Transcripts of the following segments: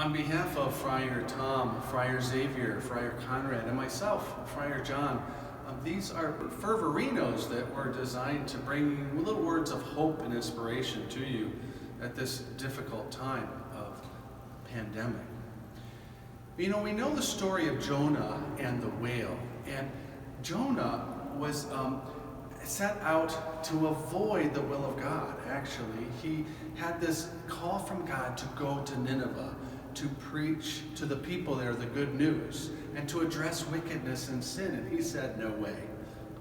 On behalf of Friar Tom, Friar Xavier, Friar Conrad, and myself, Friar John, these are Fervorinos that were designed to bring little words of hope and inspiration to you at this difficult time of pandemic. You know, we know the story of Jonah and the whale, and Jonah was set out to avoid the will of God, actually. He had this call from God to go to Nineveh, to preach to the people there the good news, and to address wickedness and sin. And he said, no way.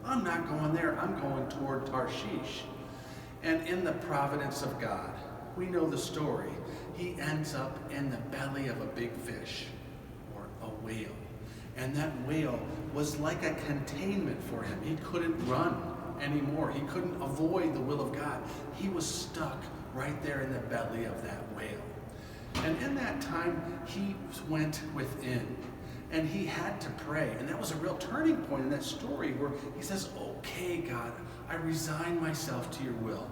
I'm not going there. I'm going toward Tarshish. And in the providence of God, we know the story. He ends up in the belly of a big fish, or a whale. And that whale was like a containment for him. He couldn't run anymore. He couldn't avoid the will of God. He was stuck right there in the belly of that whale. And in that time, he went within, and he had to pray. And that was a real turning point in that story where he says, okay, God, I resign myself to your will.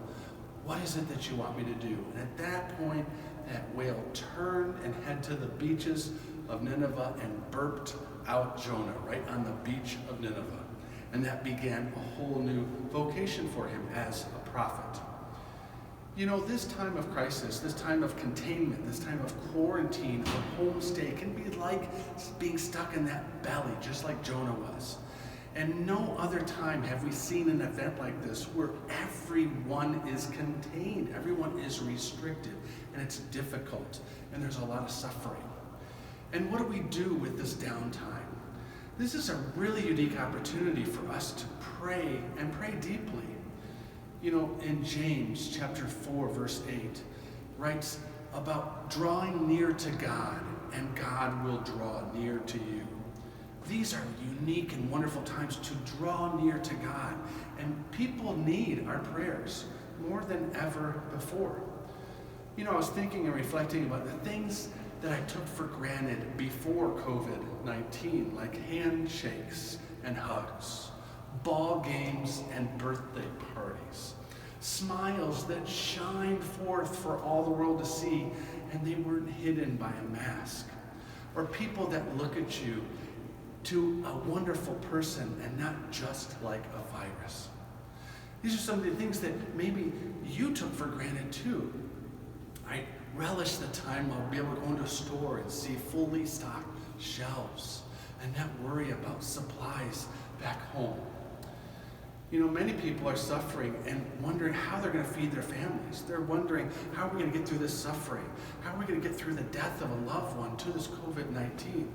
What is it that you want me to do? And at that point, that whale turned and headed to the beaches of Nineveh and burped out Jonah right on the beach of Nineveh. And that began a whole new vocation for him as a prophet. You know, this time of crisis, this time of containment, this time of quarantine or homestay can be like being stuck in that belly, just like Jonah was. And no other time have we seen an event like this where everyone is contained, everyone is restricted, and it's difficult, and there's a lot of suffering. And what do we do with this downtime? This is a really unique opportunity for us to pray, and pray deeply. You know, in James chapter 4, verse 8, writes about drawing near to God, and God will draw near to you. These are unique and wonderful times to draw near to God, and people need our prayers more than ever before. You know, I was thinking and reflecting about the things that I took for granted before COVID-19, like handshakes and hugs, ball games and birthday parties, smiles that shined forth for all the world to see, and they weren't hidden by a mask, or people that look at you to a wonderful person and not just like a virus. These are some of the things that maybe you took for granted too. I relish the time I'll be able to go into a store and see fully stocked shelves and not worry about supplies back home. You know, many people are suffering and wondering how they're going to feed their families. They're wondering, how are we going to get through this suffering? How are we going to get through the death of a loved one to this COVID-19?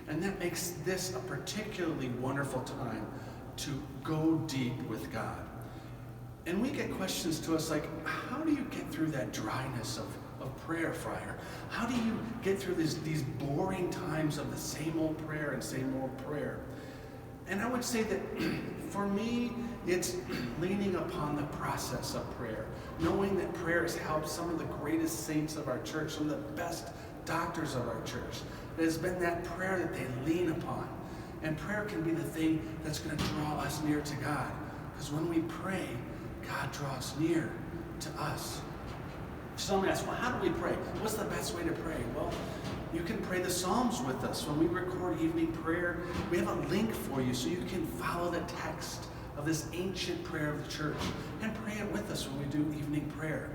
And that makes this a particularly wonderful time to go deep with God. And we get questions to us like, how do you get through that dryness of prayer, Friar? How do you get through these boring times of the same old prayer and same old prayer? And I would say that for me, it's leaning upon the process of prayer, knowing that prayer has helped some of the greatest saints of our church, some of the best doctors of our church. It has been that prayer that they lean upon. And prayer can be the thing that's going to draw us near to God. Because when we pray, God draws near to us. Some ask, well, how do we pray? What's the best way to pray? Well, you can pray the Psalms with us. When we record evening prayer, we have a link for you so you can follow the text of this ancient prayer of the church and pray it with us when we do evening prayer.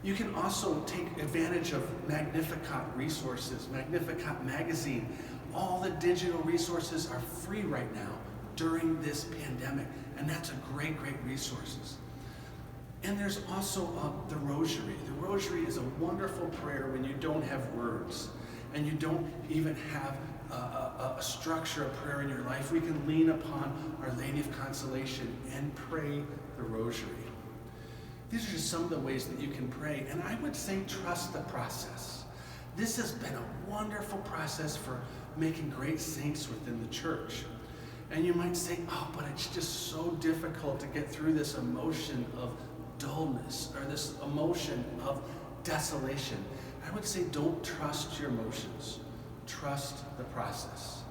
You can also take advantage of Magnificat resources, Magnificat magazine. All the digital resources are free right now during this pandemic, and that's a great resources. And there's also the Rosary. The Rosary is a wonderful prayer when you don't have words and you don't even have a structure of prayer in your life. We can lean upon Our Lady of Consolation and pray the Rosary. These are just some of the ways that you can pray. And I would say trust the process. This has been a wonderful process for making great saints within the church. And you might say, oh, but it's just so difficult to get through this emotion of dullness or this emotion of desolation. I would say don't trust your emotions. Trust the process.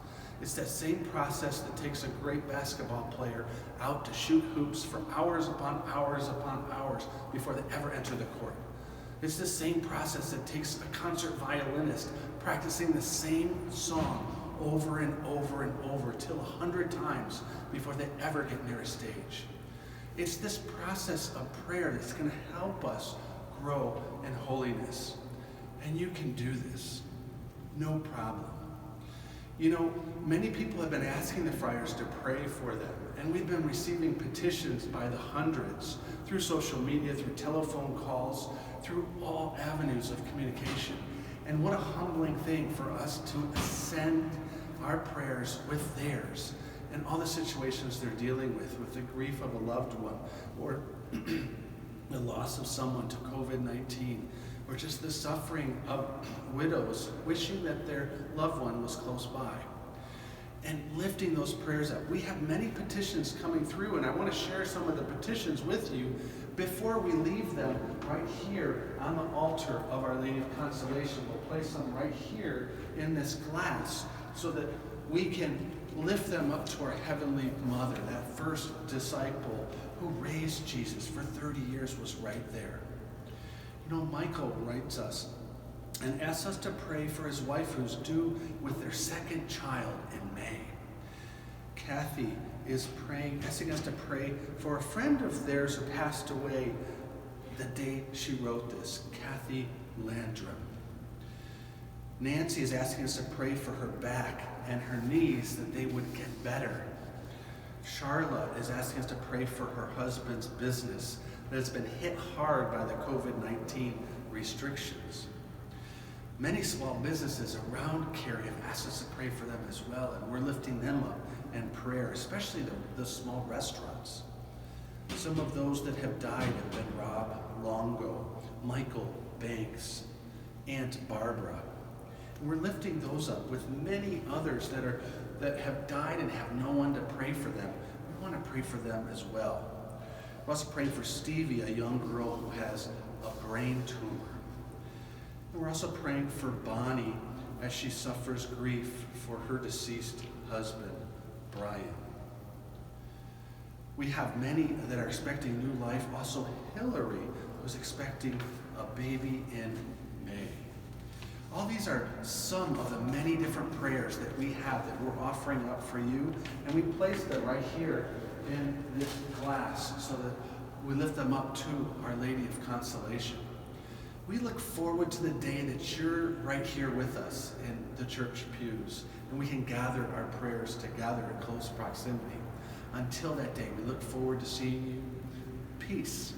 It's that same process that takes a great basketball player out to shoot hoops for hours upon hours upon hours before they ever enter the court. It's the same process that takes a concert violinist practicing the same song over and over and over till 100 times before they ever get near a stage. It's this process of prayer that's going to help us grow in holiness. And you can do this. No problem. You know, many people have been asking the friars to pray for them, and we've been receiving petitions by the hundreds through social media, through telephone calls, through all avenues of communication. And what a humbling thing for us to ascend our prayers with theirs and all the situations they're dealing with the grief of a loved one, or the loss of someone to COVID-19, or just the suffering of widows wishing that their loved one was close by. And lifting those prayers up. We have many petitions coming through, and I want to share some of the petitions with you before we leave them right here on the altar of Our Lady of Consolation. We'll place them right here in this glass so that we can lift them up to our Heavenly Mother, that first disciple who raised Jesus for 30 years was right there. You know, Michael writes us and asks us to pray for his wife who's due with their second child in May. Kathy is asking us to pray for a friend of theirs who passed away the day she wrote this, Kathy Landrum. Nancy is asking us to pray for her back and her knees that they would get better. Charlotte is asking us to pray for her husband's business that has been hit hard by the COVID-19 restrictions. Many small businesses around Cary have asked us to pray for them as well, and we're lifting them up in prayer, especially the small restaurants. Some of those that have died have been Rob Longo, Michael Banks, Aunt Barbara. And we're lifting those up with many others that have died and have no one to pray for them. We want to pray for them as well. We're also praying for Stevie, a young girl who has a brain tumor. And we're also praying for Bonnie as she suffers grief for her deceased husband, Brian. We have many that are expecting new life. Also, Hillary was expecting a baby in May. All these are some of the many different prayers that we have that we're offering up for you. And we place them right here in this glass so that we lift them up to Our Lady of Consolation. We look forward to the day that you're right here with us in the church pews and we can gather our prayers together in close proximity. Until that day, we look forward to seeing you. Peace.